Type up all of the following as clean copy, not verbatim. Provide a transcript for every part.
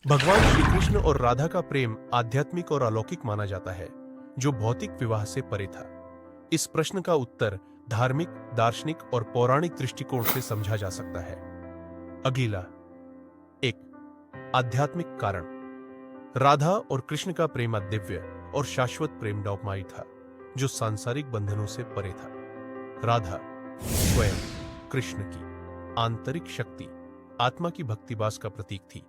भगवान श्री कृष्ण और राधा का प्रेम आध्यात्मिक और अलौकिक माना जाता है, जो भौतिक विवाह से परे था। इस प्रश्न का उत्तर धार्मिक, दार्शनिक और पौराणिक दृष्टिकोण से समझा जा सकता है। अगला एक आध्यात्मिक कारण। राधा और कृष्ण का प्रेम दिव्य और शाश्वत प्रेम डॉगमाई था, जो सांसारिक बंधनों से परे था। राधा स्वयं कृष्ण की आंतरिक शक्ति, आत्मा की भक्तिबास का प्रतीक थी,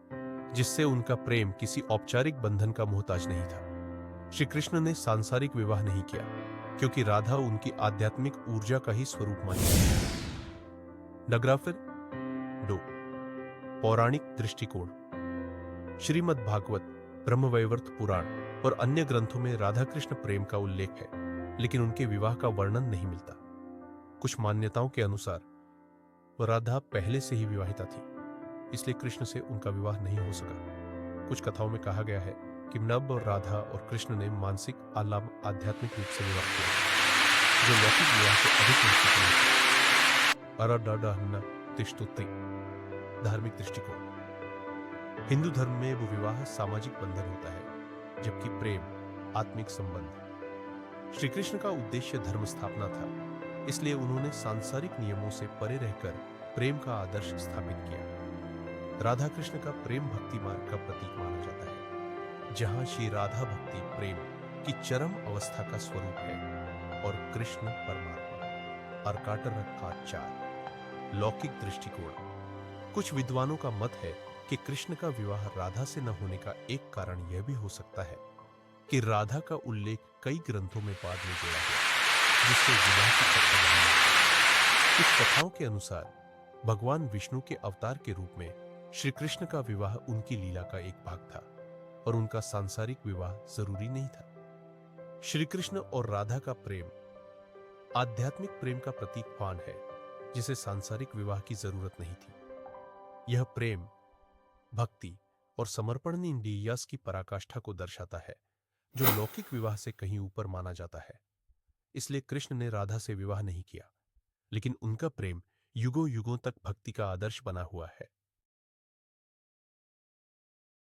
जिससे उनका प्रेम किसी औपचारिक बंधन का मोहताज नहीं था। श्री कृष्ण ने सांसारिक विवाह नहीं किया, क्योंकि राधा उनकी आध्यात्मिक ऊर्जा का ही स्वरूप मानी जाती। नगरा फिर 2 पौराणिक दृष्टिकोण। श्रीमद् भागवत, ब्रह्मवैवर्त पुराण और अन्य ग्रंथों में राधा कृष्ण प्रेम का उल्लेख है, लेकिन उनके विवाह का वर्णन नहीं मिलता। कुछ मान्यताओं के अनुसार वह राधा पहले से ही विवाहिता थी, इसलिए कृष्ण से उनका विवाह नहीं हो सका। कुछ कथाओं में कहा गया है कि नभ और राधा और कृष्ण ने मानसिक आध्यात्मिक रूप से विवाह किया, जो लौकिक विवाह से अधिक महत्वपूर्ण है। अराडाडाहन्ना तिष्ठुति। धार्मिक दृष्टिकोण। हिंदू धर्म में वो विवाह सामाजिक बंधन होता है, जबकि प्रेम आत्मिक संबंध। श्री कृष्ण का उद्देश्य धर्म स्थापना था, इसलिए उन्होंने सांसारिक नियमों से परे रहकर प्रेम का आदर्श स्थापित किया। राधा कृष्ण का प्रेम भक्ति मार्ग का प्रतीक माना जाता है, जहां श्री राधा भक्ति प्रेम की चरम अवस्था का स्वरूप है और कृष्ण परमात्मा। अर्काटर 4 लौकिक दृष्टिकोण। कुछ विद्वानों का मत है कि कृष्ण का विवाह राधा से न होने का एक कारण यह भी हो सकता है कि राधा का उल्लेख कई ग्रंथों में बाद में जोड़ा गया, जिससे विवाह की चर्चा नहीं है। कुछ कथाओं के अनुसार भगवान विष्णु के अवतार के रूप में श्री कृष्ण का विवाह उनकी लीला का एक भाग था और उनका सांसारिक विवाह जरूरी नहीं था। श्री कृष्ण और राधा का प्रेम आध्यात्मिक प्रेम का प्रतीकवान है, जिसे सांसारिक विवाह की जरूरत नहीं थी। यह प्रेम भक्ति और समर्पण इंडियास की पराकाष्ठा को दर्शाता है, जो लौकिक विवाह से कहीं ऊपर माना जाता है। इसलिए कृष्ण ने राधा से विवाह नहीं किया, लेकिन उनका प्रेम युगों युगों तक भक्ति का आदर्श बना हुआ है।